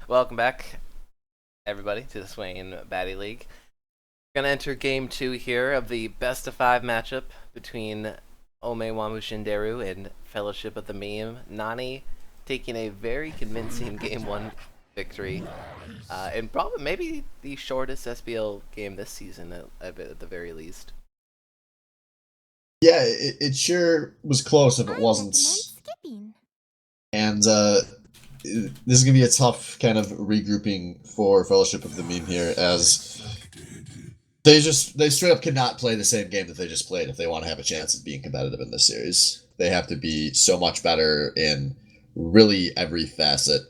Welcome back, everybody, to the Swain Batty League. Gonna enter game 2 here of the best of 5 matchup between Ome Wamushinderu and Fellowship of the Meme. Nani taking a very convincing game 1 victory, and probably maybe the shortest SBL game this season at the very least. Yeah, it sure was close if it wasn't. And this is going to be a tough kind of regrouping for Fellowship of the Meme here, as they straight up cannot play the same game that they just played if they want to have a chance of being competitive in this series. They have to be so much better in really every facet.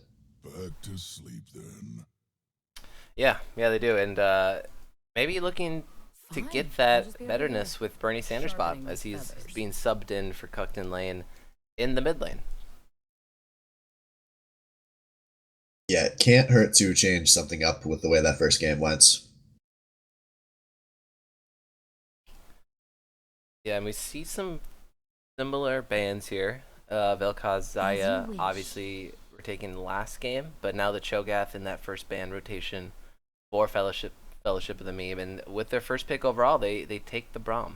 Back to sleep then. Yeah, they do, and maybe looking to get that betterness with Bernie Sanders Bob as he's being subbed in for Cuckton Lane in the mid lane. Yeah, it can't hurt to change something up with the way that first game went. Yeah, and we see some similar bans here. Vel'Koz, Zaya, obviously were taken the last game, but now the Cho'Gath in that first ban rotation for Fellowship of the Meme, and with their first pick overall, they take the Braum.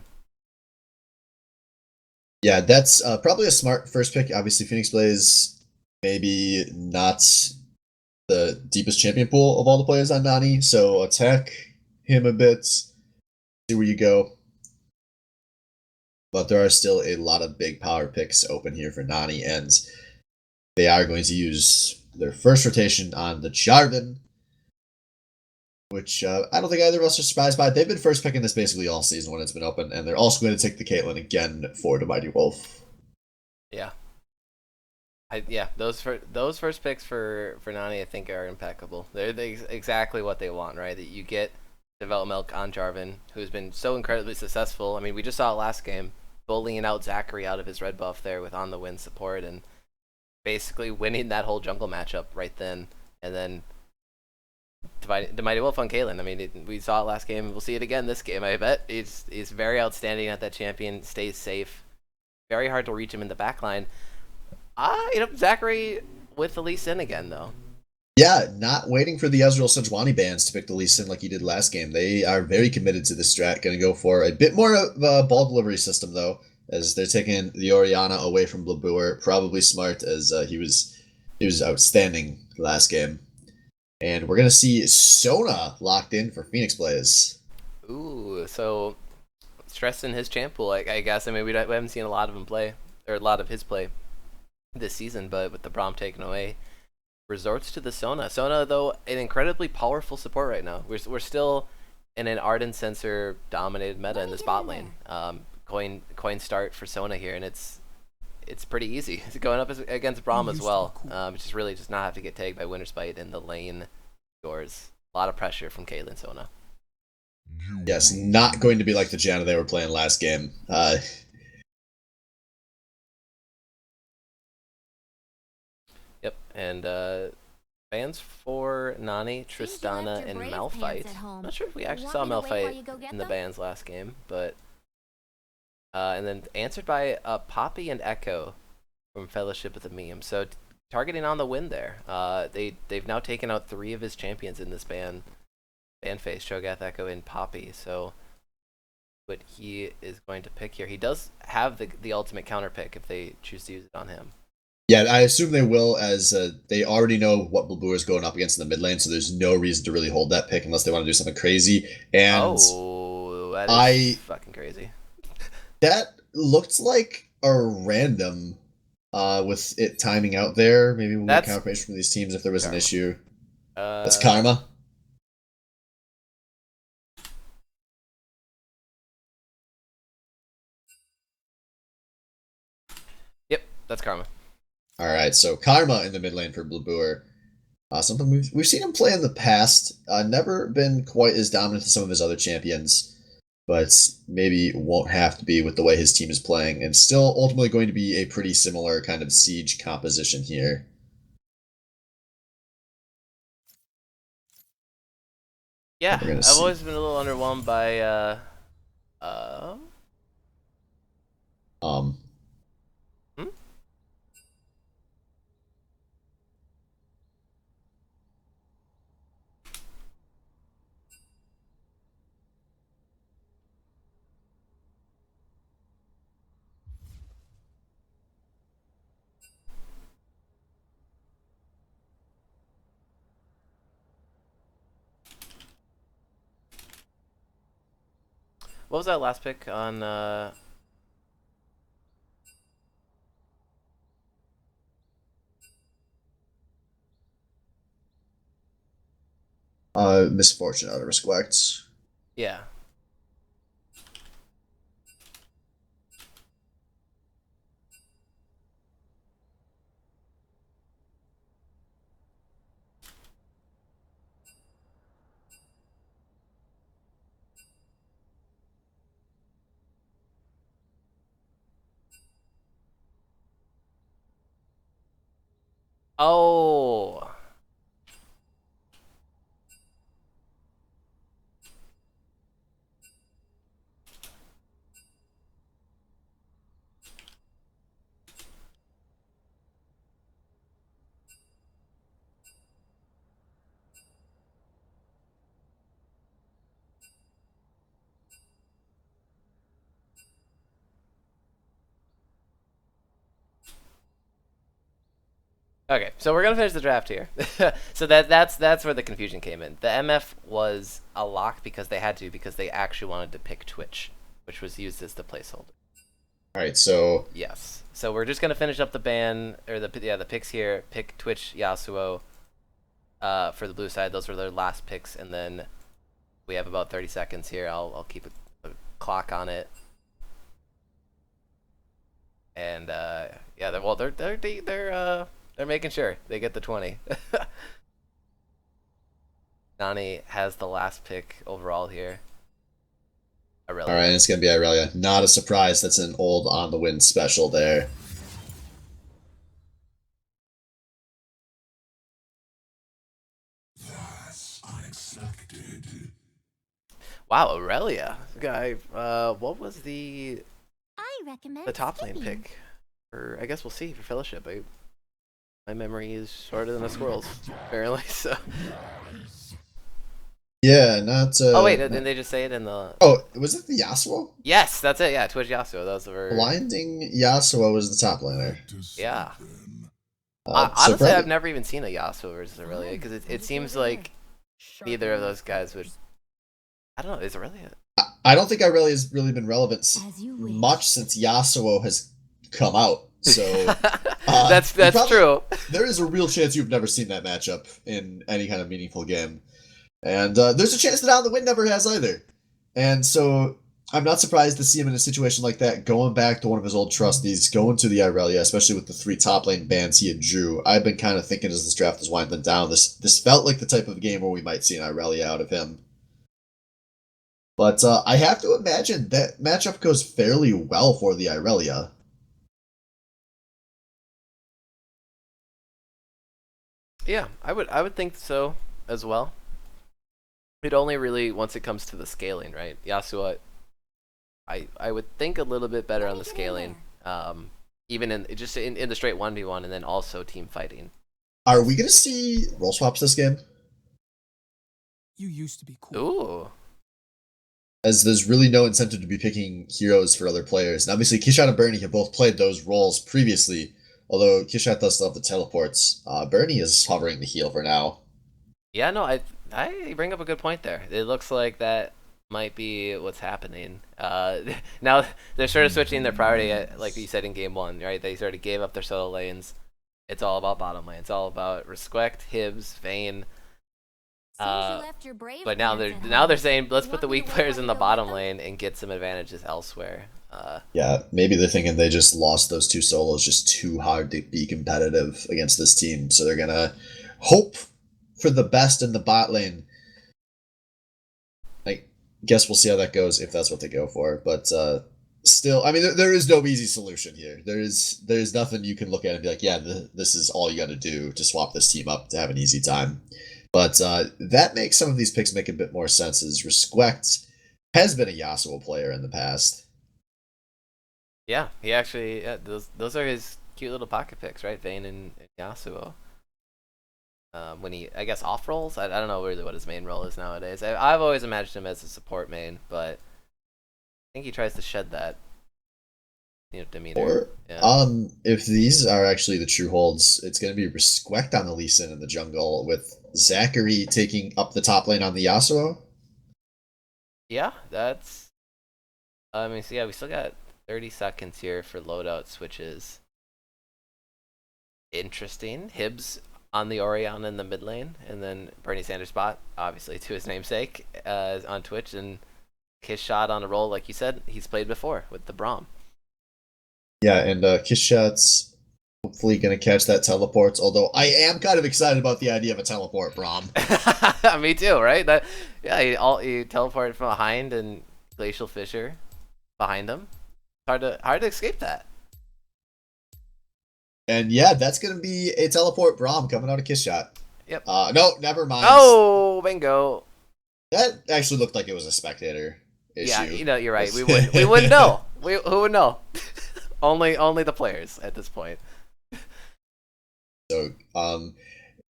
Yeah, that's probably a smart first pick. Obviously, Phoenix Blaze maybe not the deepest champion pool of all the players on NANI, so attack him a bit, see where you go. But there are still a lot of big power picks open here for NANI, and they are going to use their first rotation on the Jarvan, which I don't think either of us are surprised by. They've been first picking this basically all season when it's been open, and they're also going to take the Caitlyn again for the Mighty Wolf. Yeah. Those first picks for Nani I think are impeccable. They're exactly what they want, right? That you get Develop Milk on Jarvan, who's been so incredibly successful. I mean, we just saw it last game, bullying out Zachary out of his red buff there with on the win support and basically winning that whole jungle matchup right then, and then the Mighty Wolf on Caitlyn. I mean, we saw it last game. We'll see it again this game, I bet. He's very outstanding at that champion, stays safe. Very hard to reach him in the backline. Zachary with the Lee Sin again, though. Yeah, not waiting for the Ezreal Sejuani bans to pick the Lee Sin like he did last game. They are very committed to this strat. Going to go for a bit more of a ball delivery system, though, as they're taking the Orianna away from Blabour. Probably smart, as he was outstanding last game. And we're going to see Sona locked in for Phoenix Blaze. Ooh, so stressing his champ pool, I guess. I mean, we haven't seen a lot of him play, or a lot of his play this season, but with the Braum taken away, resorts to the Sona. Sona, though, an incredibly powerful support right now. We're still in an Ardent Sensor dominated meta in this bot lane. Coin start for Sona here, and it's pretty easy. It's going up against Braum as well. Just really just not have to get tagged by Winterspite in the lane. Yours. A lot of pressure from Caitlyn Sona. Yes, not going to be like the Janna they were playing last game. Yep, and bans for Nani, Tristana, and Malphite. Not sure if we actually saw Malphite in the bans last game, but and then answered by Poppy and Echo from Fellowship of the Meme. So targeting on the win there. They've now taken out 3 of his champions in this ban phase, Cho'Gath, Echo, and Poppy. So what he is going to pick here, he does have the ultimate counter pick if they choose to use it on him. Yeah, I assume they will, as they already know what Blabour is going up against in the mid lane, so there's no reason to really hold that pick unless they want to do something crazy. And that is fucking crazy. That looked like a random with it timing out there. Maybe we'll get confirmation from these teams if there was an issue. That's Karma. Yep, that's Karma. All right, so Karma in the mid lane for Blabour. Something we've seen him play in the past. Never been quite as dominant as some of his other champions, but maybe won't have to be with the way his team is playing, and still ultimately going to be a pretty similar kind of siege composition here. Yeah, I've always been a little underwhelmed by what was that last pick on? Misfortune out of respect. Yeah. Oh. Okay, so we're gonna finish the draft here. So that's where the confusion came in. The MF was a lock because they had to, because they actually wanted to pick Twitch, which was used as the placeholder. All right, so Yes. So we're just gonna finish up the ban or the picks here. Pick Twitch Yasuo. For the blue side, those were their last picks, and then we have about 30 seconds here. I'll keep a clock on it. And yeah, they're making sure they get the 20. Nani has the last pick overall here. all right, it's gonna be Irelia. Not a surprise. That's an old on the win special there. That's unexpected. Wow, Aurelia. Guy, what was the I recommend top lane skipping. pick? Or I guess we'll see for Fellowship. My memory is shorter than a squirrel's, apparently. So. Yeah, not. Oh wait, didn't they just say it in the? Oh, was it the Yasuo? Yes, that's it. Yeah, Twitch Yasuo. Those were. Blinding Yasuo was the top laner. Yeah. So Honestly, I've probably, never even seen a Yasuo versus Aurelia because it seems like neither of those guys would. I don't know. Is Aurelia? I don't think Irelia has really been relevant As you wish. much since Yasuo has come out. So that's probably, true. There is a real chance you've never seen that matchup in any kind of meaningful game. And there's a chance that On the Win never has either. And so I'm not surprised to see him in a situation like that, going back to one of his old trusties, going to the Irelia, especially with the 3 top lane bans he had drew. I've been kind of thinking as this draft is winding down, this felt like the type of game where we might see an Irelia out of him. But I have to imagine that matchup goes fairly well for the Irelia. Yeah, I would think so as well. It only really once it comes to the scaling, right? Yasuo, I would think a little bit better on the scaling, even in the straight 1v1 and then also team fighting. Are we gonna see role swaps this game? You used to be cool. Ooh. As there's really no incentive to be picking heroes for other players. And obviously, Kishat and Bernie have both played those roles previously, although Kishat does still have the teleports. Bernie is hovering the heel for now. Yeah, no, I bring up a good point there. It looks like that might be what's happening. Now they're sort of switching their priority, like you said in game 1, right? They sort of gave up their solo lanes. It's all about bottom lane. It's all about Respect, Hibs, Vayne. But now they're saying let's put the weak players in the bottom lane and get some advantages elsewhere. Yeah, maybe they're thinking they just lost those 2 solos just too hard to be competitive against this team, so they're gonna hope for the best in the bot lane. I guess we'll see how that goes if that's what they go for, but still, I mean, there is no easy solution here. There's nothing you can look at and be like, yeah, this is all you got to do to swap this team up to have an easy time. But that makes some of these picks make a bit more sense, as Respect has been a Yasuo player in the past. Yeah, he actually those are his cute little pocket picks, right? Vayne and Yasuo. When he, I guess, off rolls. I don't know really what his main role is nowadays. I've always imagined him as a support main, but I think he tries to shed that, demeanor. Or Yeah. if these are actually the true holds, it's going to be Respect on the Lee Sin in the jungle, with Zachary taking up the top lane on the Yasuo. Yeah, that's So yeah, we still got 30 seconds here for loadout switches. Interesting. Hibbs on the Orianna in the mid lane, and then Bernie Sanders bot, obviously to his namesake, on Twitch, and his shot on a roll, like you said, he's played before with the Braum. Yeah, and Kiss Shot's hopefully going to catch that teleports, although I am kind of excited about the idea of a teleport, Braum. Me too, right? Yeah, he teleported from behind and Glacial Fissure behind him. Hard to escape that. And yeah, that's going to be a teleport Braum coming out of Kiss Shot. Yep. No, never mind. Oh, bingo. That actually looked like it was a spectator issue. Yeah, you're right. We wouldn't know. Who would know? only the players at this point. So,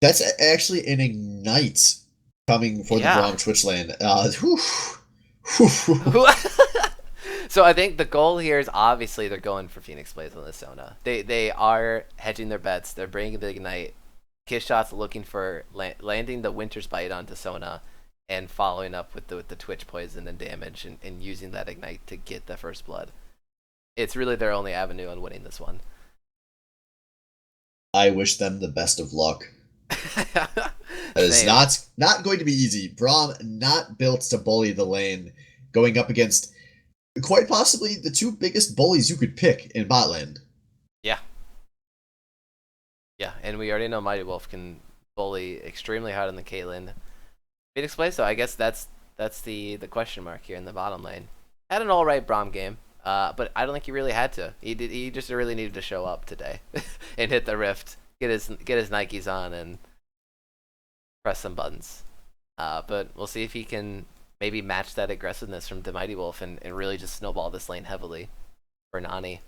that's actually an Ignite coming for the Braum Twitch lane. So I think the goal here is obviously they're going for Phoenix Blaze on the Sona. They are hedging their bets. They're bringing the Ignite. Kiss Shot's looking for landing the Winter's Bite onto Sona and following up with the Twitch poison and damage and using that Ignite to get the first blood. It's really their only avenue on winning this one. I wish them the best of luck. That is not going to be easy. Braum not built to bully the lane, going up against quite possibly the two biggest bullies you could pick in bot lane. Yeah, and we already know Mighty Wolf can bully extremely hard in the Caitlyn. Phoenix Blaze, so I guess that's the question mark here in the bottom lane. Had an alright Braum game, but I don't think he really had to. He just really needed to show up today and hit the rift, get his Nikes on, and press some buttons. But we'll see if he can maybe match that aggressiveness from the Mighty Wolf and really just snowball this lane heavily for NANI.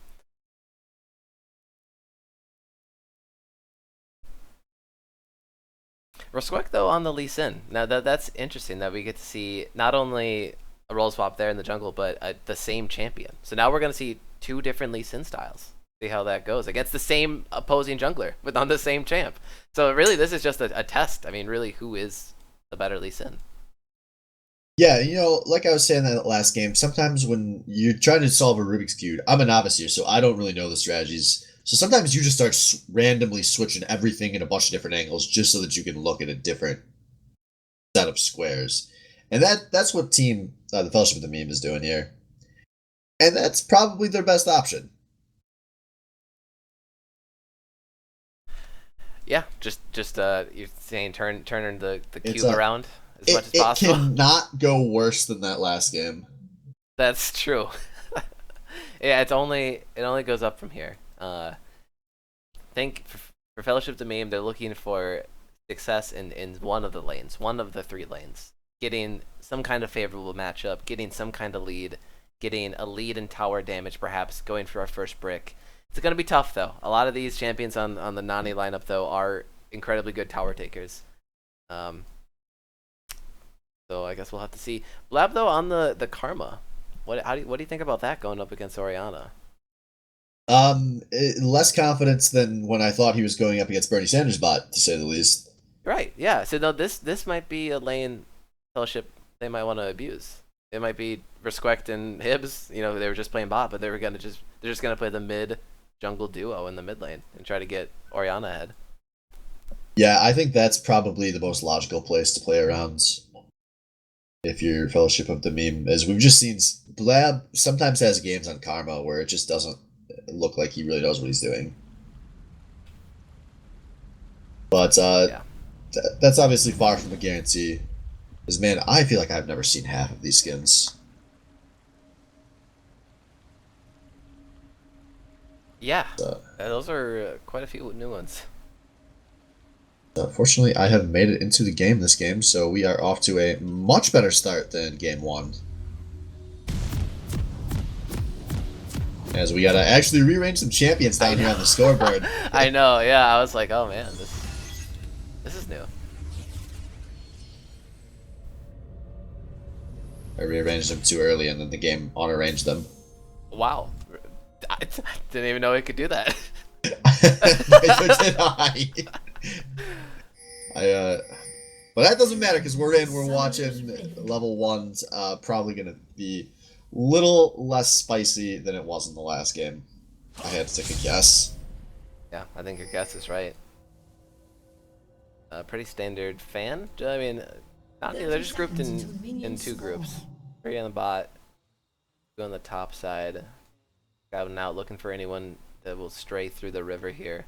Respect though on the Lee Sin. Now that's interesting that we get to see not only a role swap there in the jungle, but the same champion. So now we're gonna see two different Lee Sin styles. See how that goes against the same opposing jungler, but on the same champ. So really, this is just a test. I mean, really, who is the better Lee Sin? Yeah, like I was saying that last game, sometimes when you're trying to solve a Rubik's Cube, I'm a novice here, so I don't really know the strategies. So sometimes you just start randomly switching everything in a bunch of different angles just so that you can look at a different set of squares. And that's what team the Fellowship of the Meme is doing here. And that's probably their best option. Yeah, just you're saying turn the cube around as much as it possible. It cannot go worse than that last game. That's true. Yeah, it only goes up from here. I think for Fellowship of the Meme, they're looking for success in one of the lanes, one of the three lanes, getting some kind of favorable matchup, getting some kind of lead, getting a lead in tower damage, perhaps going for our first brick. It's going to be tough, though. A lot of these champions on the NANI lineup, though, are incredibly good tower takers. So I guess we'll have to see. Blab, though, on the Karma, what do you think about that going up against Orianna? Less confidence than when I thought he was going up against Bernie Sanders bot, to say the least. Right, yeah. So no, this might be a lane Fellowship they might want to abuse. It might be Resquect and Hibbs, they were just playing bot, but they're just gonna play the mid jungle duo in the mid lane and try to get Orianna ahead. Yeah, I think that's probably the most logical place to play around if you're Fellowship of the Meme, as we've just seen. Blab sometimes has games on Karma where it just doesn't look like he really knows what he's doing. But that's obviously far from a guarantee. Because, man, I feel like I've never seen half of these skins. Yeah, those are quite a few new ones. Fortunately, I have made it into the game this game, so we are off to a much better start than game one. As we gotta actually rearrange some champions down here on the scoreboard. I know, yeah. I was like, oh man, this is new. I rearranged them too early, and then the game auto-arranged them. Wow, I didn't even know it could do that. But that doesn't matter because we're watching level 1's probably gonna be little less spicy than it was in the last game. I had to take a guess. Yeah, I think your guess is right. Pretty standard fan. I mean, they're just grouped in two groups. 3 on the bot, 2 on the top side. Going out looking for anyone that will stray through the river here.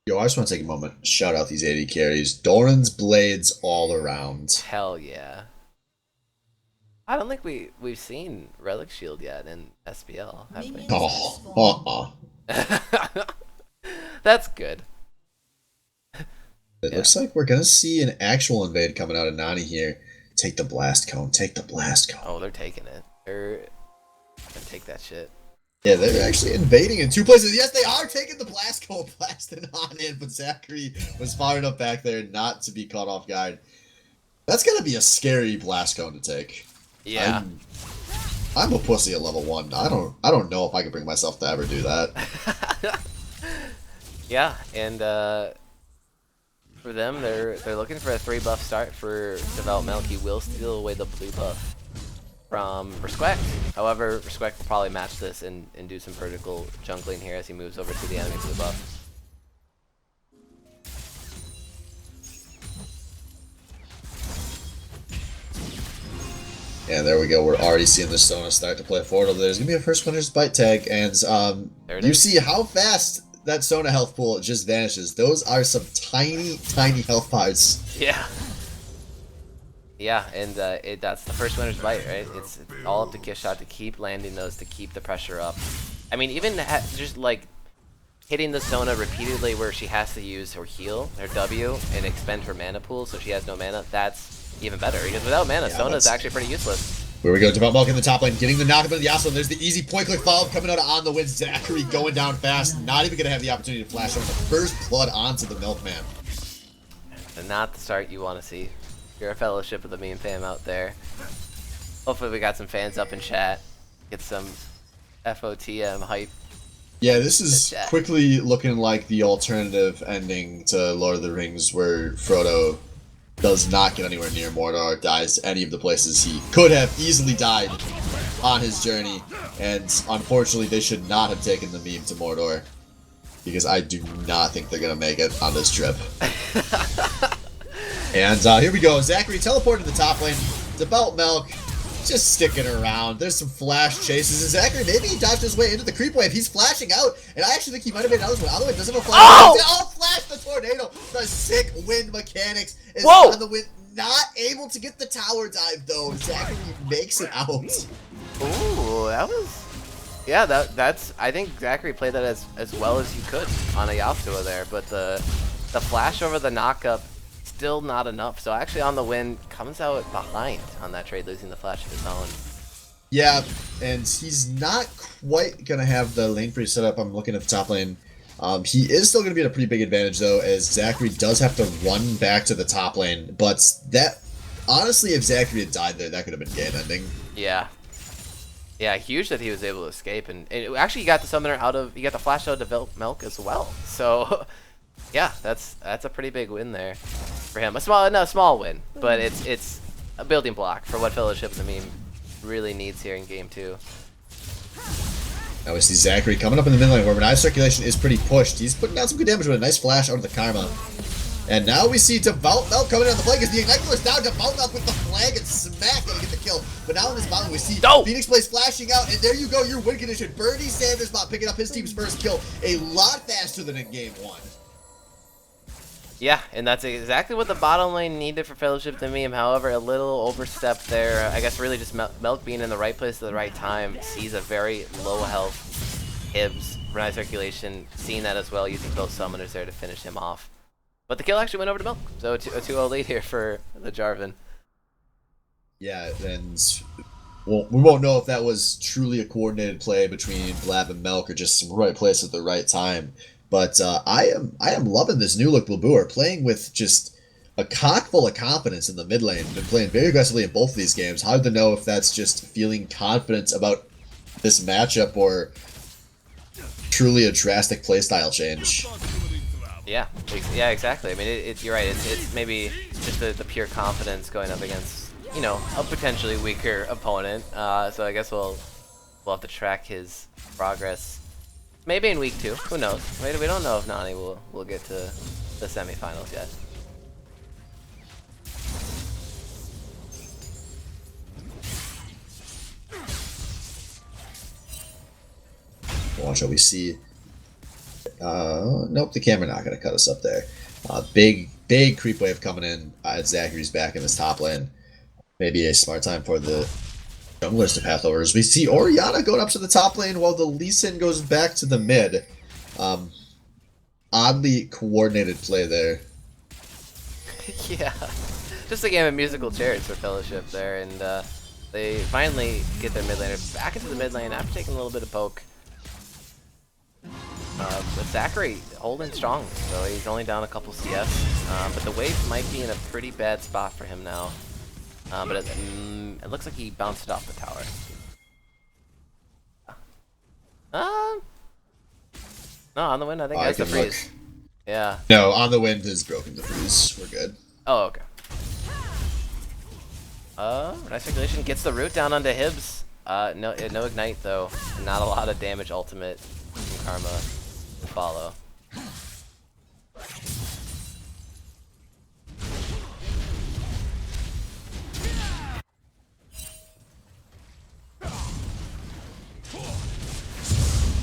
Yo, I just want to take a moment. Shout out these AD carries. Doran's blades all around. Hell yeah. I don't think we've seen Relic Shield yet in SBL, have we? Oh, That's good. It looks like we're gonna see an actual invade coming out of NANI here. Take the blast cone. Take the blast cone. Oh, they're taking it. They're gonna take that shit. Yeah, they're actually invading in 2 places. Yes, they are taking the blast cone, blasting on in, but Zachary was fired up back there not to be caught off guard. That's gonna be a scary blast cone to take. Yeah. I'm a pussy at level 1. I don't know if I can bring myself to ever do that. Yeah, and for them, they're looking for a 3 buff start for Develop Milk. He will steal away the blue buff from Respect. However, Respect will probably match this and do some vertical jungling here as he moves over to the enemy blue buff. And there we go. We're already seeing the Sona start to play forward over there. There's going to be a first winner's bite tag. And you see how fast that Sona health pool just vanishes. Those are some tiny, tiny health bars. Yeah. Yeah, and that's the first winner's bite, right? It's all up to Kishot to keep landing those, to keep the pressure up. I mean, even just like hitting the Sona repeatedly where she has to use her heal, her W, and expend her mana pool so she has no mana, that's even better. Because without mana, Sona is actually pretty useless. Here we go, Develop Milk in the top lane, getting the knockup into the Yasuo. There's the easy point-click follow-up coming out on the win. Zachary going down fast, not even going to have the opportunity to flash over the first blood onto the Milkman. And not the start you want to see. You're a Fellowship of the Meme fam out there. Hopefully we got some fans up in chat. Get some FOTM hype. Yeah, this is quickly looking like the alternative ending to Lord of the Rings where Frodo does not get anywhere near Mordor, dies any of the places he could have easily died on his journey, and unfortunately they should not have taken the meme to Mordor, because I do not think they're going to make it on this trip. And here we go, Zachary teleported to the top lane, Develop Milk, just sticking around. There's some flash chases, and Zachary, maybe he dodged his way into the creep wave. He's flashing out, and I actually think he might have made another one. Otherwise, doesn't have a flash. Oh, flash the tornado. The sick wind mechanics is on the wind. Not able to get the tower dive though. Zachary makes it out. Ooh, that was. Yeah, that's. I think Zachary played that as well as he could on a Yasuo there, but the flash over the knockup. Still not enough, so actually on the win comes out behind on that trade, losing the flash of his own. Yeah, and he's not quite gonna have the lane free set up. I'm looking at the top lane. He is still gonna be at a pretty big advantage though, as Zachary does have to run back to the top lane. But that, honestly, if Zachary had died there, that could have been game ending. Yeah, huge that he was able to escape, and actually he got the summoner out of, he got the flash out of Develop Milk as well. So. Yeah, that's a pretty big win there for him. A small win, but it's a building block for what Fellowship of the Meme really needs here in game 2. Now we see Zachary coming up in the mid lane where Renai's circulation is pretty pushed. He's putting down some good damage with a nice flash out of the Karma. And now we see Develop Milk coming down the flank as the Ignite is down. Develop Milk with the flag and smack gonna get the kill. But now in this battle we see Phoenix Blaze flashing out, and there you go, your win condition. Bernie Sanders bot picking up his team's first kill a lot faster than in game 1. Yeah, and that's exactly what the bottom lane needed for Fellowship of the Meme. However, a little overstep there. I guess really just Milk being in the right place at the right time. Sees a very low health Hibbs, Renai circulation, seeing that as well, using both summoners there to finish him off. But the kill actually went over to Milk, so a 2-0 lead here for the Jarvan. Yeah, and we won't know if that was truly a coordinated play between Blab and Milk or just some right place at the right time. But I am loving this new look Blaboo, playing with just a cock full of confidence in the mid lane. Been playing very aggressively in both of these games. Hard to know if that's just feeling confident about this matchup or truly a drastic playstyle change. Yeah, yeah, exactly. I mean, you're right. It's maybe just the pure confidence going up against, you know, a potentially weaker opponent. So I guess we'll have to track his progress. Maybe in week 2. Who knows? We don't know if Nani will get to the semifinals yet. Watch what we see. Nope, the camera not going to cut us up there. Big creep wave coming in. Zachary's back in this top lane. Maybe a smart time for the junglers to path over. As we see Orianna going up to the top lane while the Lee Sin goes back to the mid. Oddly coordinated play there. Yeah, just a game of musical chairs for Fellowship there, and they finally get their mid laner back into the mid lane after taking a little bit of poke. But Zachary holding strong, so he's only down a couple CS. But the wave might be in a pretty bad spot for him now. But it looks like he bounced it off the tower. No, on the wind, I think that's the freeze. Look. Yeah. No, on the wind is broken the freeze. We're good. Oh, okay. Nice circulation gets the root down onto Hibs. No ignite though. Not a lot of damage ultimate from Karma to follow.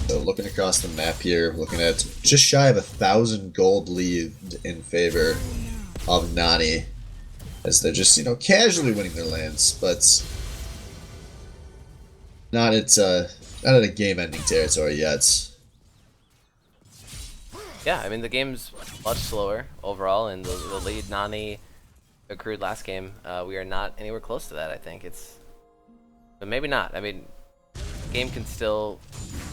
So looking across the map here, looking at just shy of 1,000 gold lead in favor of NANI, as they're just, you know, casually winning their lanes, but not at a game-ending territory yet. Yeah, I mean the game's much slower overall, and the lead NANI accrued last game. We are not anywhere close to that. I think but maybe not. I mean, the game can still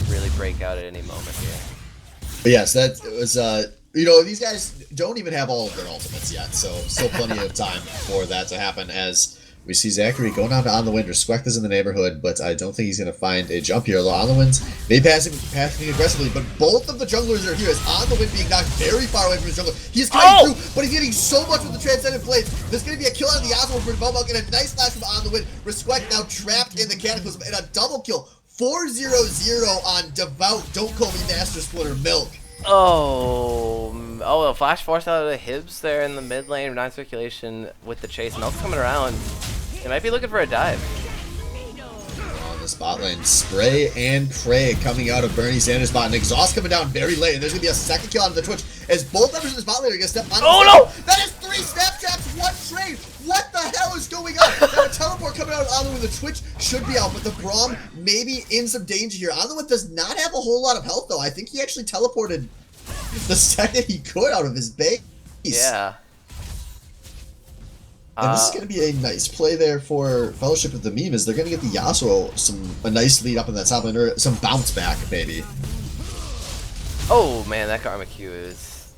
really break out at any moment here. But yes, that was you know, these guys don't even have all of their ultimates yet, so still plenty of time for that to happen. As we see Zachary going down to On the Wind. Resquect is in the neighborhood, but I don't think he's going to find a jump here. On the Wind's maybe passing aggressively, but both of the junglers are here. As On the Wind being knocked very far away from his jungler. He's cutting through, but he's getting so much with the Transcendent Blades. There's going to be a kill out of the Oswald for Bobo, and a nice flash from On the Wind. Resquect now trapped in the Cataclysm, and a double kill. 4-0-0 on Devout Don't Call Me Master Splitter Milk. Oh, a flash force out of the Hibs there in the mid lane, 9 circulation with the chase. Milk's coming around. They might be looking for a dive. On the spot lane, spray and pray coming out of Bernie Sanders' spot, and exhaust coming down very late. And there's gonna be a second kill out of the Twitch as both members of the spot lane are gonna step on. Oh no! That is 3 snap traps, 1 trade. What the hell is going on? Now a teleport coming out on the way. The Twitch should be out, but the Braum maybe in some danger here. On the way does not have a whole lot of health though. I think he actually teleported the second he could out of his base. Yeah. And this is going to be a nice play there for Fellowship of the Meme, as they're going to get the Yasuo a nice lead up in that top lane, or some bounce back, maybe. Oh man, that Karma Q is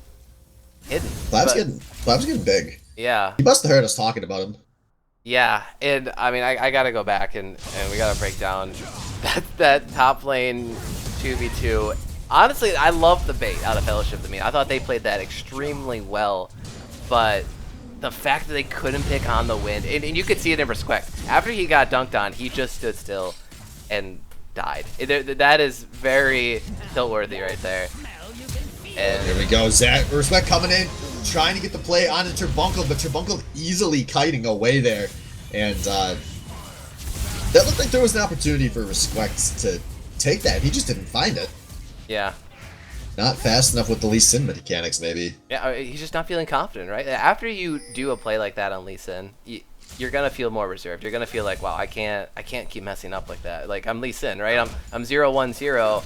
hidden. Flab's getting big. Yeah. He must have heard us talking about him. Yeah, and I mean, I gotta go back and we gotta break down that top lane 2v2. Honestly, I love the bait out of Fellowship of the Meme. I thought they played that extremely well, but the fact that they couldn't pick On the Wind, and you could see it in Resquect. After he got dunked on, he just stood still and died. That is very tilt-worthy right there. And here we go, Zach. Resquect coming in, trying to get the play onto Turbuncle, but Turbuncle easily kiting away there. And that looked like there was an opportunity for Resquect to take that. He just didn't find it. yeah. Not fast enough with the Lee Sin mechanics, maybe. Yeah, he's just not feeling confident, right? After you do a play like that on Lee Sin, you're gonna feel more reserved. You're gonna feel like, wow, I can't keep messing up like that. Like, I'm Lee Sin, right? I'm 0-1-0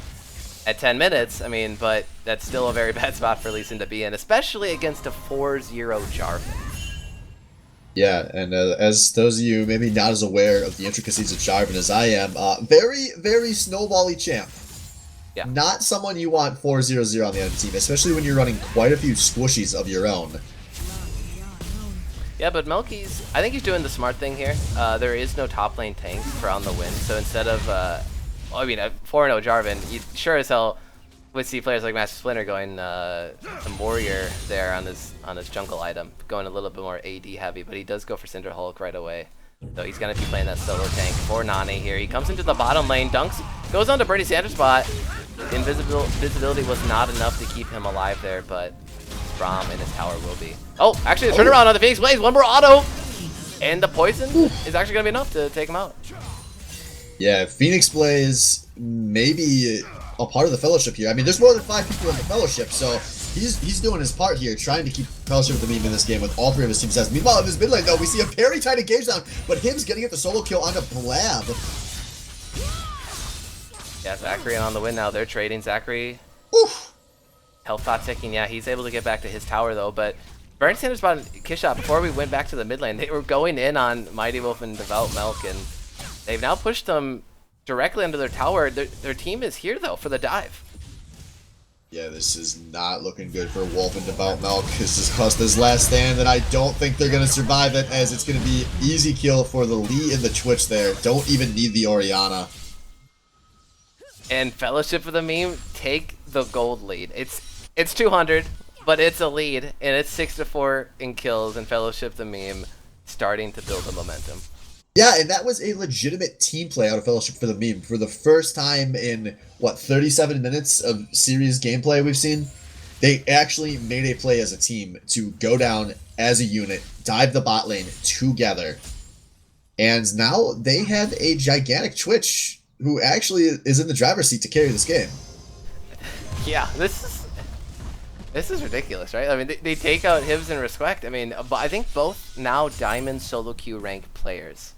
at 10 minutes. I mean, but that's still a very bad spot for Lee Sin to be in, especially against a 4-0 Jarvan. Yeah, and as those of you maybe not as aware of the intricacies of Jarvan as I am, very, very snowbally champ. Yeah. Not someone you want 4-0-0 on the enemy team, especially when you're running quite a few squishies of your own. Yeah, but Melky's, I think he's doing the smart thing here. There is no top lane tank for On the Wind, so instead of, 4-0 Jarvan, you sure as hell would see players like Master Splinter going some warrior there on his jungle item, going a little bit more AD heavy, but he does go for Cinder Hulk right away. So he's gonna be playing that solo tank for NANI here. He comes into the bottom lane, dunks, goes on to Bernie Sanders' spot. Invisibility was not enough to keep him alive there, but Braum in his tower will be. Oh, actually the turnaround on the Phoenix Blaze, one more auto! And the poison is actually gonna be enough to take him out. Yeah, Phoenix Blaze may be a part of the Fellowship here. I mean, there's more than 5 people in the Fellowship, so he's doing his part here, trying to keep Fellowship of the meme in this game with all 3 of his team sets. Meanwhile, in his mid lane, though, we see a very tight engage down, but him's gonna get the solo kill onto Blab. Yeah, Zachary on the win now. They're trading. Zachary, Oof. health pot ticking. Yeah, he's able to get back to his tower, though, but Bernie Sanders bought Kishop before we went back to the mid lane. They were going in on Mighty Wolf and Devout Milk, and they've now pushed them directly under their tower. Their team is here, though, for the dive. Yeah, this is not looking good for Wolf and Devout Milk. This is Costa's last stand, and I don't think they're going to survive it, as it's going to be easy kill for the Lee and the Twitch there. Don't even need the Orianna. And Fellowship of the Meme take the gold lead. It's 200, but it's a lead, and it's 6-4 in kills, and Fellowship of the Meme starting to build the momentum. Yeah, and that was a legitimate team play out of Fellowship for the Meme. For the first time in, what, 37 minutes of series gameplay we've seen, they actually made a play as a team to go down as a unit, dive the bot lane together. And now they have a gigantic Twitch who actually is in the driver's seat to carry this game. Yeah, this is ridiculous, right? I mean, they take out Hibs and Respect. I mean, I think both now Diamond solo queue ranked players,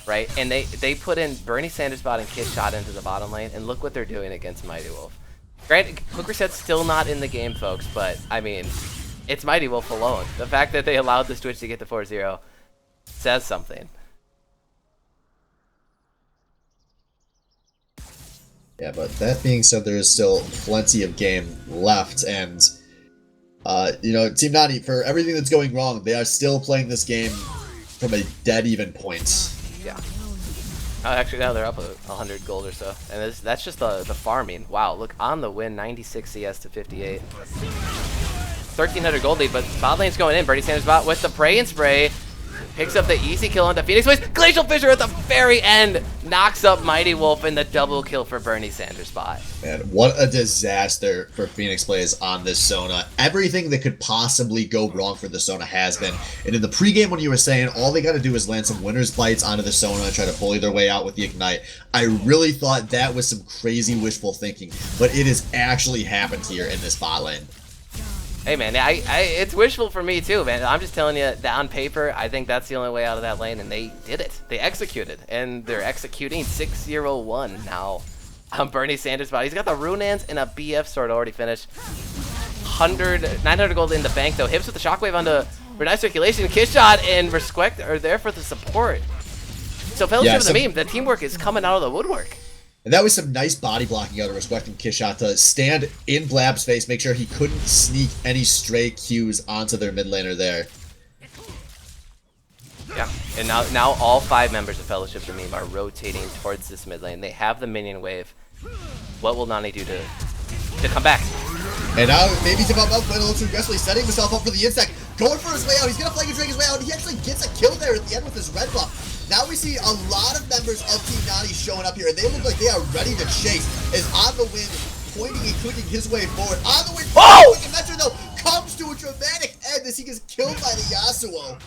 right? And they put in Bernie Sanders bot and Kiss Shot into the bottom lane, and look what they're doing against Mighty Wolf. Granted, Quick Reset's still not in the game, folks, but I mean, it's Mighty Wolf alone. The fact that they allowed the Twitch to get to 4-0 says something. Yeah, but that being said, there is still plenty of game left, and you know, Team NANI, for everything that's going wrong, they are still playing this game from a dead even point. Yeah. Actually, now they're up 100 gold or so, and that's just the farming. Wow, look, on the win, 96 CS to 58. 1,300 gold lead, but bot lane's going in. Bernie Sanders bot with the Pray and Spray. Picks up the easy kill onto Phoenix Blaze. Glacial Fissure at the very end knocks up Mighty Wolf, and the double kill for Bernie Sanders bot. Man, what a disaster for Phoenix Blaze on this Sona. Everything that could possibly go wrong for the Sona has been. And in the pregame when you were saying all they got to do is land some Winner's Bites onto the Sona and try to bully their way out with the Ignite, I really thought that was some crazy wishful thinking. But it has actually happened here in this bot lane. Hey man, it's wishful for me too, man. I'm just telling you that on paper, I think that's the only way out of that lane, and they did it. They executed, and they're executing 6-0-1 now on Bernie Sanders' bot. He's got the Runans and a BF sword already finished. 900 gold in the bank though. Hips with the shockwave onto Renai Circulation. Kiss Shot and Respect are there for the support. So Fellowship of the Meme, the teamwork is coming out of the woodwork. And that was some nice body blocking out of Respect from Kishot to stand in Blab's face, make sure he couldn't sneak any stray Qs onto their mid laner there. Yeah, and now all 5 members of Fellowship of the Meme are rotating towards this mid lane. They have the minion wave. What will NANI do to come back? And now maybe Devout Milk playing a little too aggressively, setting himself up for the insect, going for his way out. He's gonna flank and drag his way out, and he actually gets a kill there at the end with his red buff. Now we see a lot of members of Team NANI showing up here, and they look like they are ready to chase. As On the Wind pointing and clicking his way forward. On the Wind, oh! Metro though comes to a dramatic end as he gets killed by the Yasuo.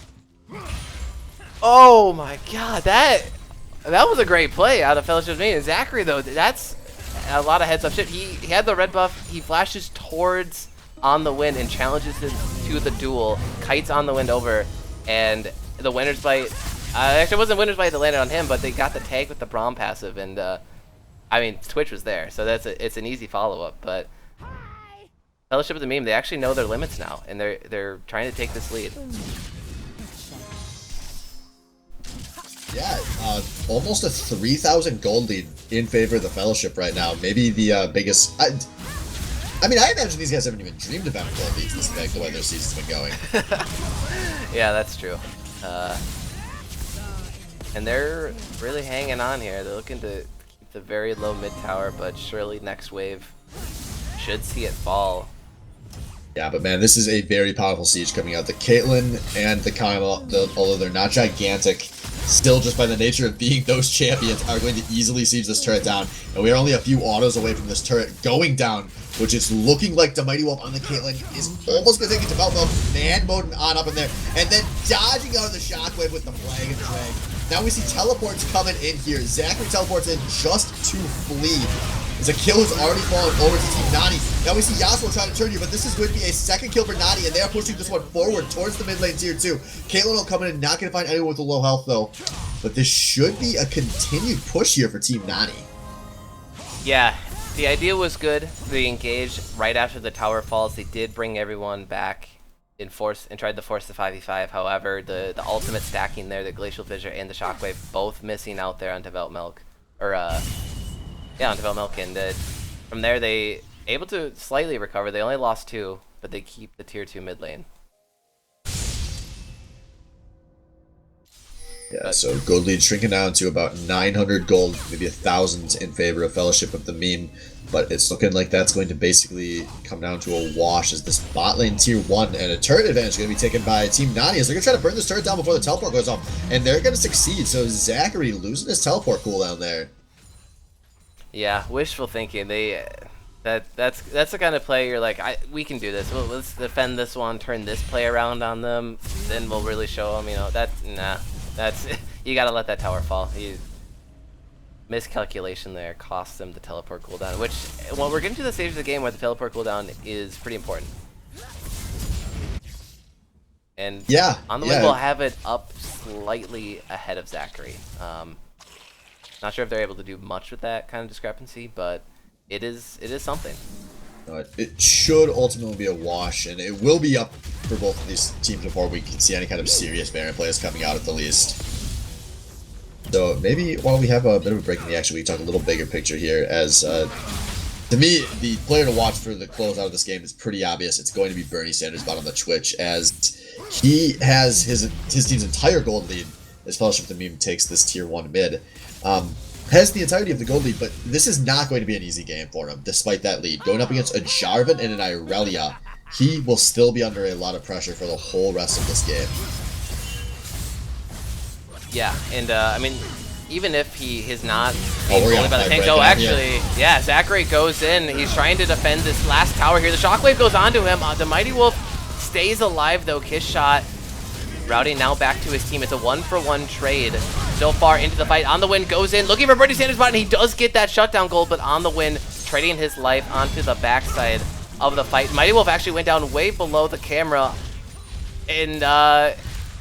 Oh my god, that was a great play out of Fellowship of the Meme. Zachary though, that's a lot of heads up shit. He had the red buff. He flashes towards On the Wind and challenges him to the duel. Kites On the Wind over, and the Winner's Bite. Actually, it wasn't Winner's Bite that landed on him, but they got the tag with the Braum passive, and I mean, Twitch was there, so it's an easy follow-up. But Fellowship of the Meme, they actually know their limits now, and they're trying to take this lead. Yeah, almost a 3,000 gold lead in favor of the Fellowship right now. Maybe the biggest. I mean, I imagine these guys haven't even dreamed about gold leads this big, the way their season's been going. Yeah, that's true. And they're really hanging on here. They're looking to keep the very low mid tower, but surely next wave should see it fall. Yeah, but man, this is a very powerful siege coming out. The Caitlyn and the Kaima, although they're not gigantic, still just by the nature of being those champions, are going to easily siege this turret down. And we are only a few autos away from this turret going down, which is looking like the Mighty Wolf on the Caitlyn is almost going to take it to belt mode, man mode on up in there, and then dodging out of the shockwave with the flag and drag. Now we see teleports coming in here. Zachary teleports in just to flee. As a kill has already fallen over to Team NANI. Now we see Yasuo trying to turn you, but this is going to be a second kill for NANI, and they are pushing this one forward towards the mid lane tier 2. Caitlyn will come in and not going to find anyone with a low health, though. But this should be a continued push here for Team NANI. Yeah, the idea was good. They engaged right after the tower falls. They did bring everyone back and tried to force the 5v5. However, the ultimate stacking there, the Glacial Fissure and the Shockwave, both missing out there on Devout Milk. Yeah, on Devout Milk, and from there they able to slightly recover. They only lost 2, but they keep the tier 2 mid lane. Yeah, so gold lead shrinking down to about 900 gold, maybe 1,000 in favor of Fellowship of the Meme, but it's looking like that's going to basically come down to a wash as this bot lane tier 1 and a turret advantage is going to be taken by Team NANI as they're going to try to burn this turret down before the teleport goes off, and they're going to succeed. So Zachary losing his teleport cooldown there. Yeah, wishful thinking. That's the kind of play you're like, we can do this. Well, let's defend this one, turn this play around on them, then we'll really show them. You know, that's you gotta let that tower fall. Miscalculation there costs them the teleport cooldown, which well, we're getting to the stage of the game where the teleport cooldown is pretty important. And yeah, on the win, we'll have it up slightly ahead of Zachary. Not sure if they're able to do much with that kind of discrepancy, but it is something. It should ultimately be a wash, and it will be up for both of these teams before we can see any kind of serious variant players coming out at the least. So maybe while we have a bit of a break in the action, we can talk a little bigger picture here. As to me, the player to watch for the closeout of this game is pretty obvious. It's going to be Bernie Sanders bot on the Twitch, as he has his team's entire gold lead as Fellowship of the Meme takes this tier 1 mid. Has the entirety of the gold lead, but this is not going to be an easy game for him, despite that lead. Going up against a Jarvan and an Irelia, he will still be under a lot of pressure for the whole rest of this game. Yeah, and I mean, even if he is not we're bullied gonna by the fight tank, right so now, actually, yeah, Zachary goes in. He's trying to defend this last tower here. The Shockwave goes onto him. The Mighty Wolf stays alive, though. Kiss shot. Rowdy now back to his team. It's a 1-for-1 trade so far into the fight. On the win, goes in, looking for Bernie Sanders' bot, and he does get that shutdown gold, but on the win, trading his life onto the backside of the fight. Mighty Wolf actually went down way below the camera, and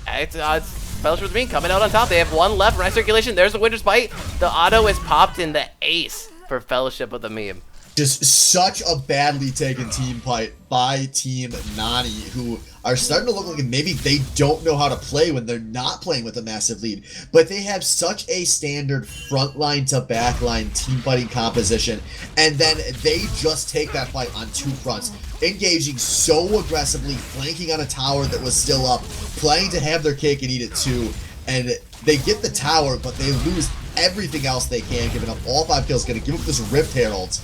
it's Fellowship of the Meme coming out on top. They have 1 left, right circulation. There's the Winter's Bite. The auto is popped in the ace for Fellowship of the Meme. Just such a badly taken team fight by Team NANI, who are starting to look like maybe they don't know how to play when they're not playing with a massive lead. But they have such a standard frontline to backline team fighting composition, and then they just take that fight on 2 fronts, engaging so aggressively, flanking on a tower that was still up, playing to have their cake and eat it too, and they get the tower, but they lose everything else they can, giving up all 5 kills, gonna give up this Rift Herald,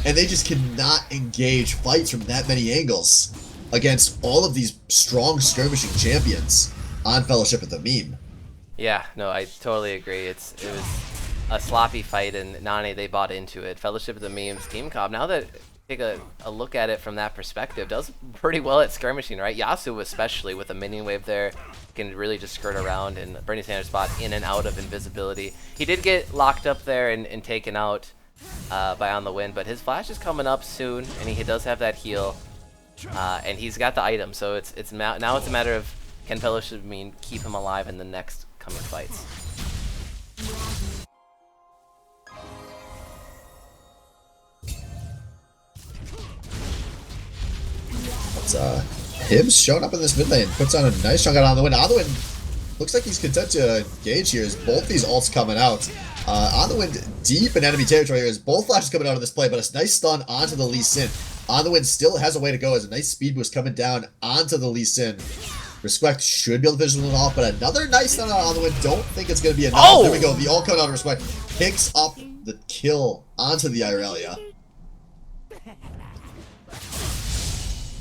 and they just cannot engage fights from that many angles against all of these strong skirmishing champions on Fellowship of the Meme. Yeah, no, I totally agree. It was a sloppy fight, and NANI, they bought into it. Fellowship of the Memes team comp, now that take a look at it from that perspective, does pretty well at skirmishing, right? Yasuo especially with a minion wave there can really just skirt around, and Bernie Sanders spot in and out of invisibility. He did get locked up there and taken out by On the Win, but his flash is coming up soon, and he does have that heal, and he's got the item, so now it's a matter of can Fellowship of the Meme keep him alive in the next coming fights. Hibbs showing up in this mid lane, puts on a nice chunk out On the Win. On the Win looks like he's content to engage here as both these ults coming out. On the Win deep in enemy territory here as both flashes coming out of this play, but a nice stun onto the Lee Sin. On the Win still has a way to go as a nice speed boost coming down onto the Lee Sin. Respect should be able to visual it off, but another nice stun on the Win. Don't think it's going to be enough. Oh! There we go. The ult coming out of Respect picks up the kill onto the Irelia.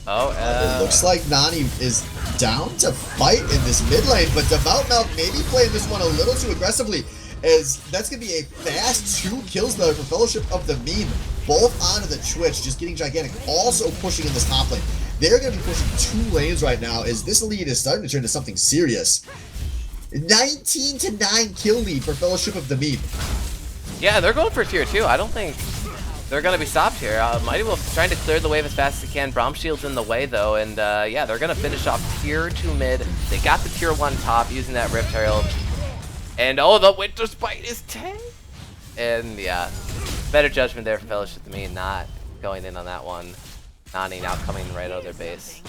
Oh, it looks like Nani is down to fight in this mid lane, but Devout Milk maybe playing this one a little too aggressively, as that's going to be a fast 2 kills there for Fellowship of the Meme, both onto the Twitch, just getting gigantic, also pushing in this top lane. They're going to be pushing 2 lanes right now, as this lead is starting to turn into something serious. 19-9 kill lead for Fellowship of the Meme. Yeah, they're going for tier 2. I don't think they're going to be stopped here. Mighty Wolf trying to clear the wave as fast as he can. Braum Shield's in the way, though, and yeah, they're going to finish off tier 2 mid. They got the tier 1 top using that Rift Herald. And, oh, the Winter Spite is 10! And, yeah, better judgment there for Fellowship of the Meme, not going in on that one. Nani now coming right out of their base.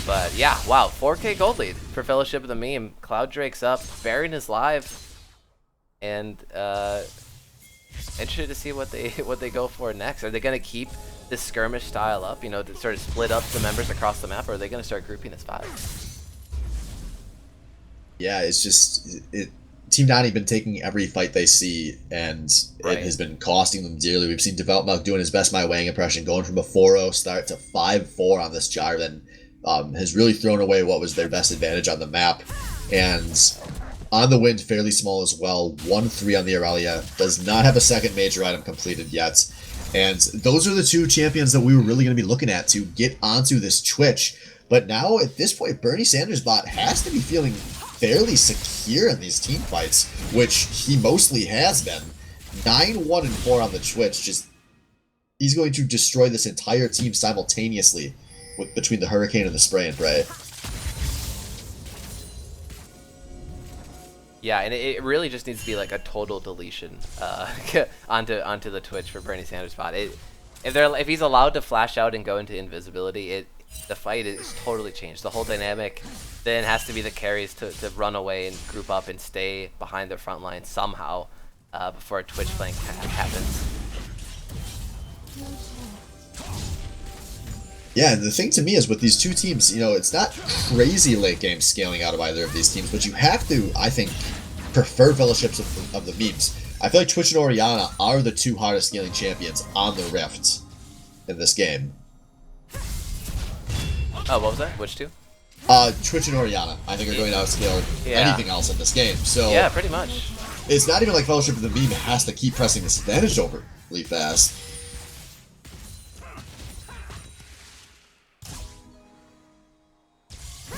But, yeah, wow, 4K gold lead for Fellowship of the Meme. Cloud Drake's up, Baron is live. And interested to see what they go for next. Are they going to keep this skirmish style up, you know, to sort of split up the members across the map, or are they going to start grouping as 5? Yeah, it's just Team Nani been taking every fight they see, and it has been costing them dearly. We've seen Devout Milk doing his best My Wang impression, going from a 4-0 start to 5-4 on this Jar, then has really thrown away what was their best advantage on the map. And on the Wind, fairly small as well. 1-3 on the Aurelia. Does not have a second major item completed yet. And those are the 2 champions that we were really going to be looking at to get onto this Twitch. But now, at this point, Bernie Sanders bot has to be feeling fairly secure in these team fights, which he mostly has been. 9-1-4 on the Twitch. Just, he's going to destroy this entire team simultaneously between the Hurricane and the Spray and Pray. Yeah, and it really just needs to be like a total deletion onto the Twitch for Bernie Sanders bot. If he's allowed to flash out and go into invisibility, the fight is totally changed. The whole dynamic then has to be the carries to run away and group up and stay behind their front line somehow before a Twitch flank happens. Yeah, and the thing to me is with these 2 teams, you know, it's not crazy late game scaling out of either of these teams, but you have to, I think, prefer Fellowships of the Memes. I feel like Twitch and Orianna are the 2 hardest scaling champions on the Rift in this game. Oh, what was that? Which 2? Twitch and Orianna, I think, are going to outscale anything else in this game. So yeah, pretty much. It's not even like Fellowship of the Meme has to keep pressing this advantage overly fast.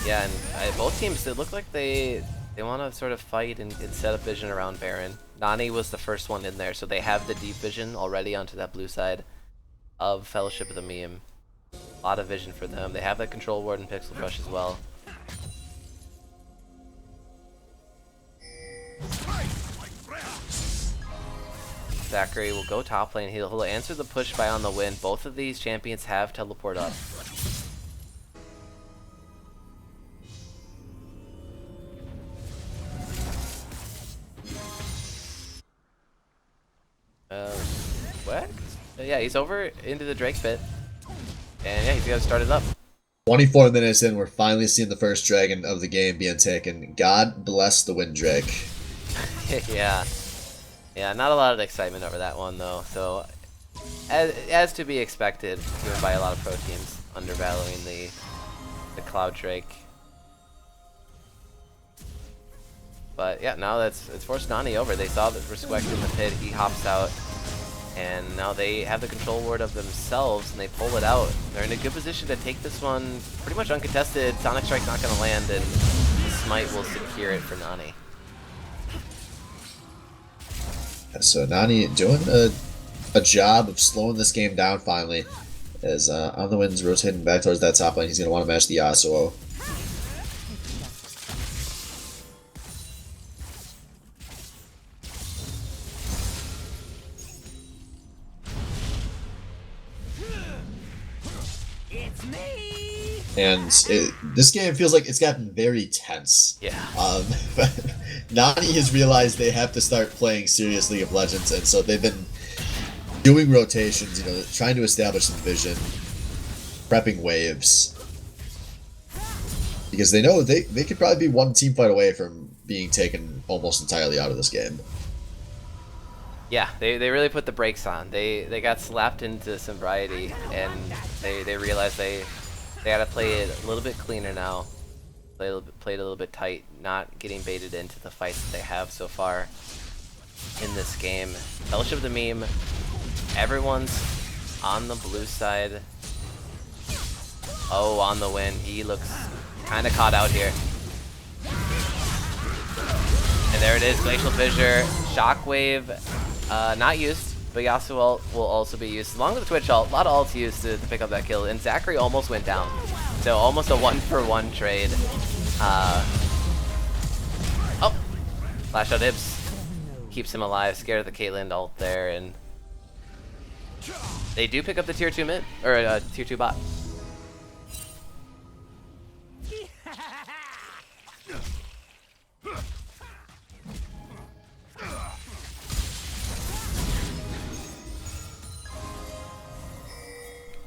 Yeah, and both teams, they look like they want to sort of fight and set up vision around Baron. Nani was the first one in there, so they have the deep vision already onto that blue side of Fellowship of the Meme. A lot of vision for them. They have that control ward and pixel brush as well. Zachary will go top lane. He'll answer the push by on the Wind. Both of these champions have teleport up. What? Yeah, he's over into the Drake pit. And yeah, he's got to start it up. 24 minutes in, we're finally seeing the first dragon of the game being taken. God bless the Wind Drake. Yeah. Yeah, not a lot of excitement over that one, though. So, as to be expected, given by a lot of pro teams, undervaluing the Cloud Drake. But yeah, now it's forced Nani over. They saw that Respect in the pit. He hops out. And now they have the control ward of themselves, and they pull it out. They're in a good position to take this one pretty much uncontested. Sonic Strike's not going to land, and the Smite will secure it for Nani. So Nani doing a job of slowing this game down finally. As On the Wind's rotating back towards that top lane, he's going to want to match the Yasuo. And this game feels like it's gotten very tense. Yeah. Nani has realized they have to start playing serious League of Legends, and so they've been doing rotations, you know, trying to establish some vision, prepping waves. Because they know they could probably be one team fight away from being taken almost entirely out of this game. Yeah, they really put the brakes on. They got slapped into sobriety, and they realized they gotta play it a little bit cleaner now. Play it a little bit tight, not getting baited into the fights that they have so far in this game. Fellowship of the Meme, everyone's on the blue side. Oh, on the win. He looks kind of caught out here. And there it is, Glacial Fissure, Shockwave, not used, but Yasuo ult will also be used. Along with the Twitch ult, a lot of ults used to pick up that kill, and Zachary almost went down. So almost a 1-for-1 trade. Oh, Flash out Ibs. Keeps him alive, scared of the Caitlyn ult there, and they do pick up the tier 2 mid, or tier 2 bot.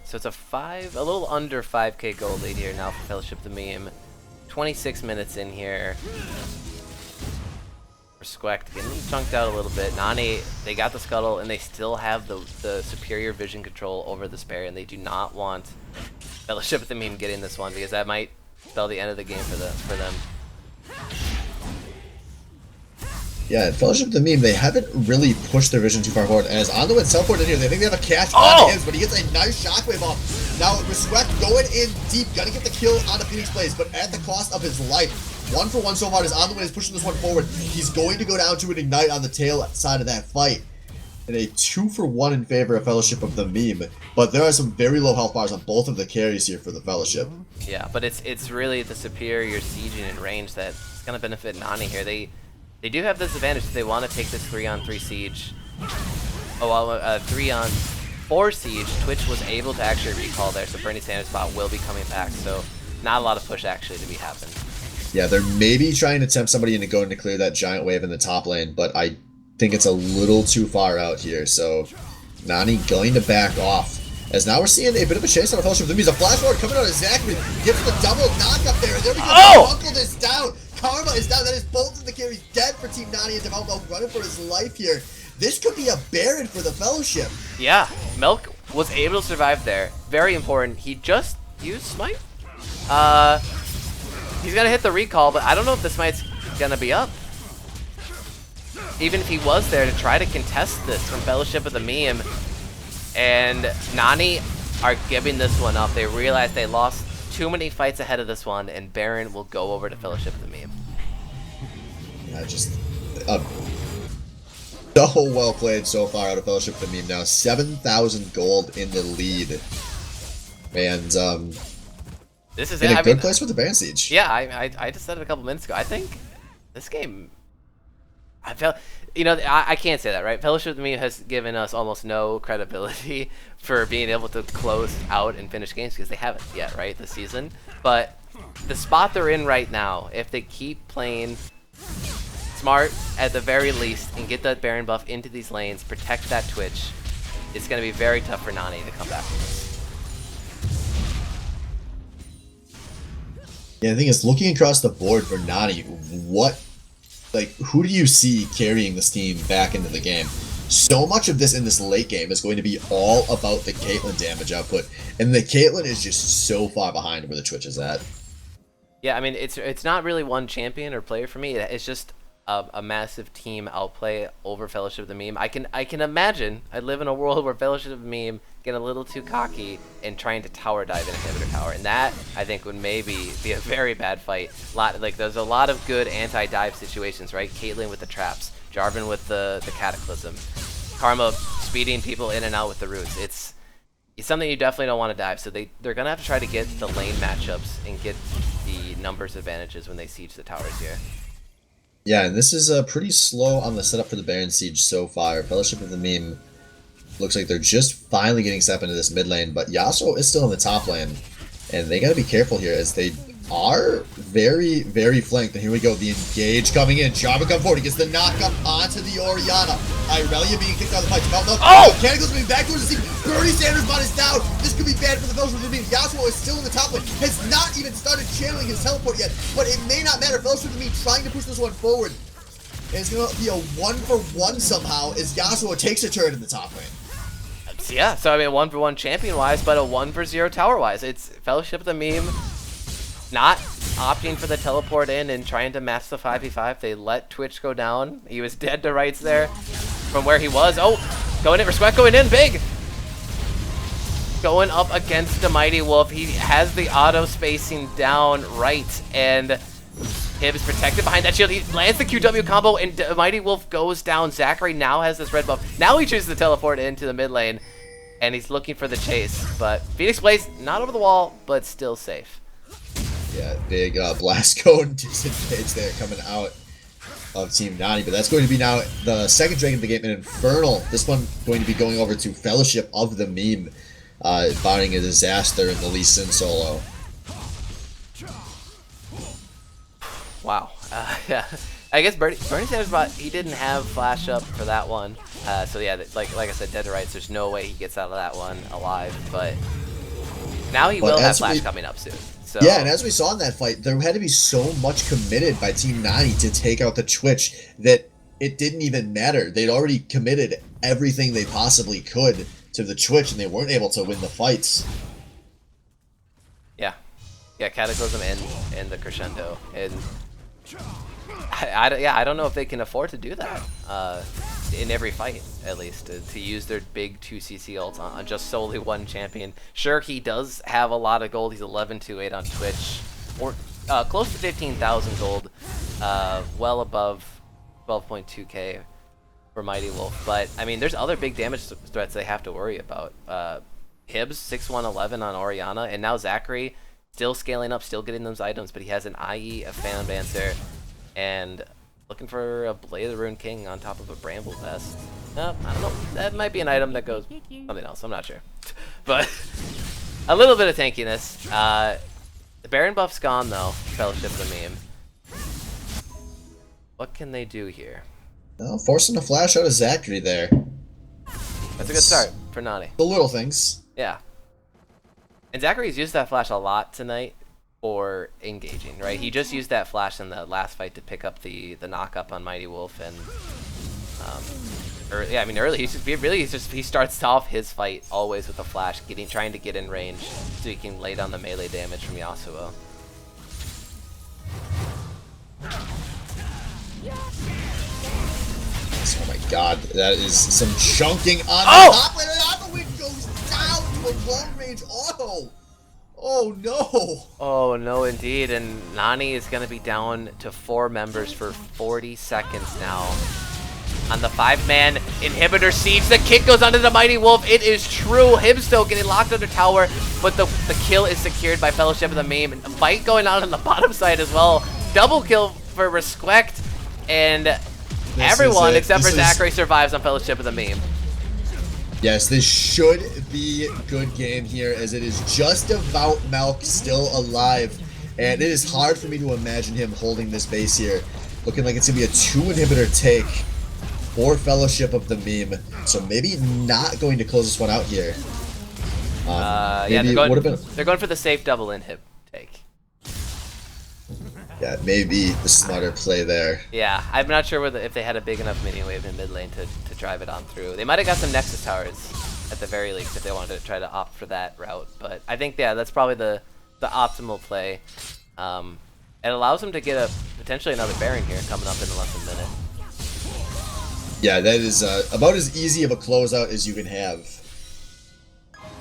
So it's a little under 5k gold lead here now for Fellowship of the Meme. 26 minutes in here. For Squeck getting chunked out a little bit. NANI, they got the scuttle, and they still have the superior vision control over the Sparrow, and they do not want Fellowship of the Meme getting this one, because that might spell the end of the game for them. Yeah, Fellowship of the Meme, they haven't really pushed their vision too far forward. As on the way teleport in here, they think they have a catch on him, but he gets a nice shockwave off. Now, Sweat going in deep, gonna get the kill on the Phoenix Blaze, but at the cost of his life. 1-for-1 so far is on the way, is pushing this one forward. He's going to go down to an Ignite on the tail side of that fight. And a 2-for-1 in favor of Fellowship of the Meme. But there are some very low health bars on both of the carries here for the Fellowship. Yeah, but it's really the superior sieging and range that's gonna benefit NANI here. They do have this advantage if they want to take this 3-on-3 siege. Oh, well, 3-on-4 siege. Twitch was able to actually recall there, so Bernie Sanders' spot will be coming back. So not a lot of push actually to be happening. Yeah, they're maybe trying to tempt somebody into going to clear that giant wave in the top lane, but I think it's a little too far out here. So NANI going to back off. As now we're seeing a bit of a chase on a Fellowship of the Meme. A flash forward coming out of Zachary. Gets the double knock up there, and there we go. Oh! Uncle is down. Karma is down. That is both of the carries dead for Team NANI, and Development running for his life here. This could be a Baron for the Fellowship. Yeah, Milk was able to survive there. Very important. He just used Smite. He's gonna hit the recall, but I don't know if the Smite's gonna be up. Even if he was there to try to contest this from Fellowship of the Meme. And NANI are giving this one up. They realize they lost too many fights ahead of this one, and Baron will go over to Fellowship of the Meme. Yeah, just so well played so far out of Fellowship of the Meme now. 7,000 gold in the lead. And this is in a good place with the Baron Siege. Yeah, I just said it a couple minutes ago. I think this game, I felt, you know, I can't say that, right? Fellowship of the Meme has given us almost no credibility for being able to close out and finish games because they haven't yet, right, this season. But the spot they're in right now, if they keep playing smart at the very least and get that Baron buff into these lanes, protect that Twitch, it's going to be very tough for NANI to come back from this. Yeah, the thing is, looking across the board for NANI, who do you see carrying this team back into the game? So much of this in this late game is going to be all about the Caitlyn damage output, and the Caitlyn is just so far behind where the Twitch is at. Yeah, I mean, it's not really one champion or player for me. It's just a massive team outplay over Fellowship of the Meme. I can imagine. I live in a world where Fellowship of the Meme get a little too cocky and trying to tower dive an inhibitor tower, and that I think would maybe be a very bad fight. There's a lot of good anti-dive situations, right? Caitlyn with the traps, Jarvan with the Cataclysm, Karma speeding people in and out with the roots. It's something you definitely don't want to dive. So they're gonna have to try to get the lane matchups and get the numbers advantages when they siege the towers here. Yeah, and this is pretty slow on the setup for the Baron Siege so far. Fellowship of the Meme looks like they're just finally getting set up into this mid lane, but Yasuo is still in the top lane, and they gotta be careful here as they are very, very flanked. And here we go, the engage coming in. Jarvan come forward, he gets the knockup onto the Orianna. Irelia being kicked out of the fight. Oh! Cataclysm moving back towards the team. Bernie Sanders' bot is down. This could be bad for the Fellowship of the Meme. Yasuo is still in the top lane, has not even started channeling his teleport yet, but it may not matter. Fellowship of the Meme trying to push this one forward. and it's going to be a 1-for-1 somehow as Yasuo takes a turret in the top lane. Yeah, so I mean, 1-for-1 champion-wise, but a 1-for-0 tower-wise. It's Fellowship of the Meme not opting for the teleport in and trying to match the 5v5. They let Twitch go down. He was dead to rights there from where he was. Oh, going in, Respect going in, big! Going up against the Mighty Wolf. He has the auto spacing down right, and Hibbs protected behind that shield. He lands the QW combo, and the Mighty Wolf goes down. Zachary now has this red buff. Now he chooses to teleport into the mid lane, and he's looking for the chase. But Phoenix Blaze, not over the wall, but still safe. Yeah, big blast code disengage there coming out of Team NANI, but that's going to be now the second Dragon of the game, an Infernal. This one going to be going over to Fellowship of the Meme, barring a disaster in the Lee Sin solo. Wow. Yeah. I guess Bernie Sanders brought, he didn't have flash up for that one. So yeah, like I said, dead to rights. There's no way he gets out of that one alive. But now he will have flash coming up soon. So. Yeah, and as we saw in that fight, there had to be so much committed by Team NANI to take out the Twitch that it didn't even matter. They'd already committed everything they possibly could to the Twitch, and they weren't able to win the fights. Yeah. Yeah, Cataclysm and the Crescendo. And I don't know if they can afford to do that in every fight, at least, to use their big 2cc ult on just solely one champion. Sure, he does have a lot of gold. He's 11-8 on Twitch, or close to 15,000 gold, well above 12.2k for Mighty Wolf. But, I mean, there's other big damage threats they have to worry about. Hibbs, 6-1-11 on Orianna, and now Zachary still scaling up, still getting those items, but he has an IE, a Phantom Dancer, and looking for a Blade of the Rune King on top of a Bramble Vest. I don't know. That might be an item that goes something else. I'm not sure. But a little bit of tankiness. The Baron buff's gone, though. Fellowship of the Meme. What can they do here? Well, forcing a flash out of Zachary there. That's a good start for Nani. The little things. Yeah. And Zachary's used that flash a lot tonight for engaging, right? He just used that flash in the last fight to pick up the knock up on Mighty Wolf, and early, I mean early. He starts off his fight always with a flash, trying to get in range so he can lay down the melee damage from Yasuo. Oh my god, that is some chunking on the top lane, and Aquawind goes down to a long range auto! Oh no! Oh no indeed, and Nani is going to be down to 4 members for 40 seconds now. On the 5-man inhibitor siege, the kick goes onto the Mighty Wolf. It is true, Hibsto getting locked under tower, but the kill is secured by Fellowship of the Meme. And a fight going on the bottom side as well. Double kill for Respect, and everyone except for Zachary survives on Fellowship of the Meme. Yes, this should be a good game here, as it is just about Malk still alive, and it is hard for me to imagine him holding this base here. Looking like it's going to be a 2-inhibitor take for Fellowship of the Meme, so maybe not going to close this one out here. Yeah, they're going for the safe double inhib take. Yeah, maybe the smarter play there. Yeah, I'm not sure if they had a big enough minion wave in mid lane to drive it on through. They might have got some Nexus towers at the very least if they wanted to try to opt for that route. But I think, yeah, that's probably the optimal play. It allows them to get potentially another Baron here coming up in less than a minute. Yeah, that is about as easy of a closeout as you can have.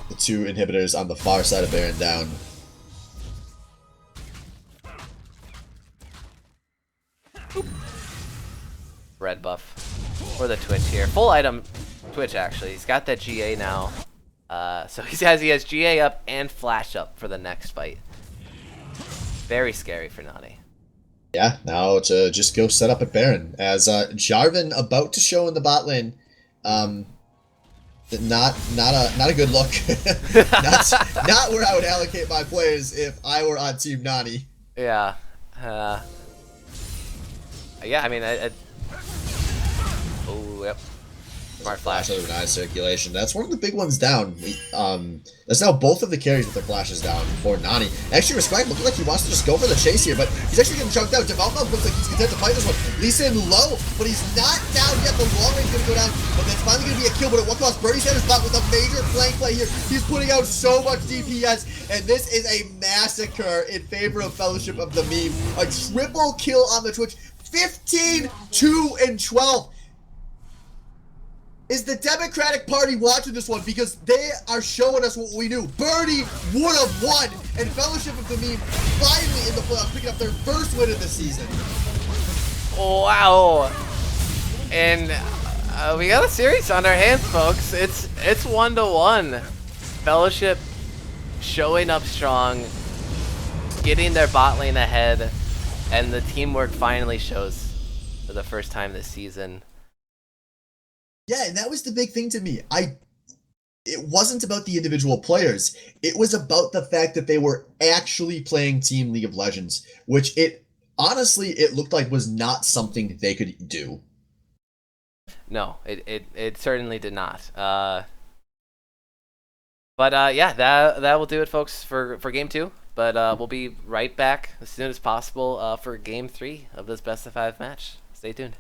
The 2 inhibitors on the far side of Baron down. Red buff for the Twitch here. Full item Twitch, actually. He's got that GA now. So he has GA up and flash up for the next fight. Very scary for Nani. Yeah, now to just go set up at Baron. As Jarvan about to show in the bot lane. Not a good look. not where I would allocate my players if I were on Team NANI. Yeah. Yeah, I mean, oh, yep. Smart flash. Over nice circulation. That's one of the big ones down. That's now both of the carries with their flashes down for Nani. Actually, Respect looking like he wants to just go for the chase here, but he's actually getting chunked out. Development looks like he's content to fight this one. Lisa in low, but he's not down yet. The long range is going to go down, but it's finally going to be a kill. But at what cost? Birdie Sanders back with a major flank play here. He's putting out so much DPS, and this is a massacre in favor of Fellowship of the Meme. A triple kill on the Twitch. 15, 2, and 12. Is the Democratic Party watching this one? Because they are showing us what we knew. Birdie would have won, and Fellowship of the Meme finally in the playoffs, picking up their first win of the season. Wow. And we got a series on our hands, folks. It's 1-1. Fellowship showing up strong, getting their bot lane ahead, and the teamwork finally shows for the first time this season. Yeah, and that was the big thing to me. It wasn't about the individual players. It was about the fact that they were actually playing Team League of Legends, which honestly it looked like was not something they could do. No, it certainly did not. But yeah, that will do it, folks, for game 2. But we'll be right back as soon as possible for game 3 of this best of 5 match. Stay tuned.